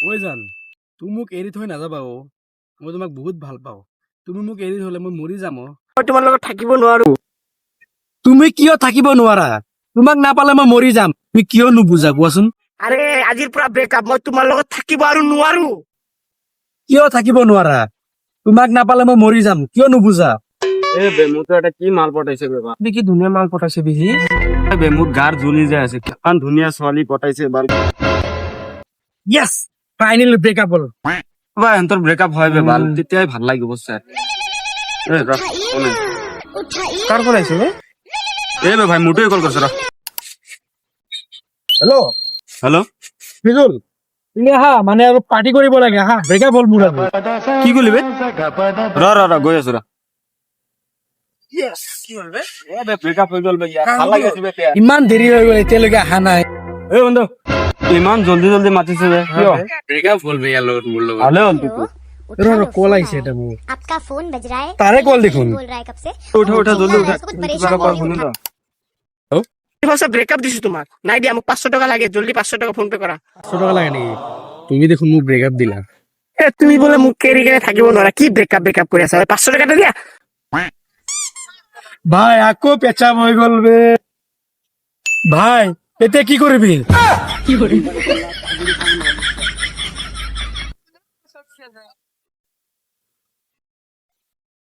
ঐ জান, তুমি মোক এৰি থৈ নাযাবা অ। মই তোমাক বহুত ভাল পাওঁ। তুমি মোক এৰি থলে মই মৰি যাম অ। মই তোমাৰ লগত থাকিব নোৱাৰো। তুমি কিয় থাকিব নোৱাৰা? তোমাক নাপালে মই মৰি যাম। তুমি কিয় নুবুজা কোৱাচোন? আৰে আজিৰ পৰা ব্ৰেকআপ, মই তোমাৰ লগত থাকিব আৰু নোৱাৰো। কিয় থাকিব নোৱাৰা? তোমাক নাপালে মই মৰি যাম। কিয় নুবুজা? এ বে মোৰ তো এটা কি মাল পঠাইছে বে বা। কি ধুনীয়া মাল পঠাইছে বিহি। বে মোৰ গাৰ জ্বলি যায় আছে। কিমান ধুনীয়া ছোৱালী পঠাইছে বাল। ইয়েছ, ফাইনেলি ব্ৰেকআপ হ'ল। বা এন্তৰ ব্ৰেকআপ হয় বে বাল। তেতিয়াই ভাল লাগিব স্যার। এ ৰ কাৰ পৰা আহিছে বে? এ বে ভাই মোটোৱে কল কৰিছ ৰ। হেল্ল' হেল্ল' বিজুল, তুমি আহা, মানে আৰু পাৰ্টি কৰিব লাগে আহা। ব্ৰেকআপ হ'ল মোৰ আৰু। কি কৰিলি বে? ৰ গৈ আছো ৰ। কি হ'ল বে? এ বে ব্ৰেকআপ হৈ গ'ল বে ইয়াৰ। ভাল লাগি আছে বে এতিয়া। ইমান দেৰি হৈ গ'ল, এতিয়ালৈকে অহা নাই। এ বন্ধু ইমান জল্দি মাতিছে বে কিয়? ব্ৰেকআপ হ'ল বে ইয়াৰ লগত মোৰ লগত। ভালে হ'ল তোৰ। ৰ কল আহিছে এটা মোৰ। आपका फोन बज रहा है। तारे कॉल देखो। बोल रहा है कब से। উঠা জল্দি উঠা। कुछ परेशान কিবা नहीं শুনি हो। ল। ব্ৰেকআপ দিছো তোমাক। নাই দিয়া, মোক 500 টকা লাগে, জলদি 500 টকা ফোন পে কৰা। 500 টকা লাগে নেকি? তুমি দেখোন মোক ব্ৰেকআপ দিলা। এ তুমি বোলে মোক কেৰি কেনে থাকিব নোৱাৰা, কি ব্ৰেকআপ কৰি আছা? 500 টকা এটা দিয়া। ভাই আকৌ পেচাপ হৈ গ'ল বে। ভাই এতিয়া কি কৰিবি?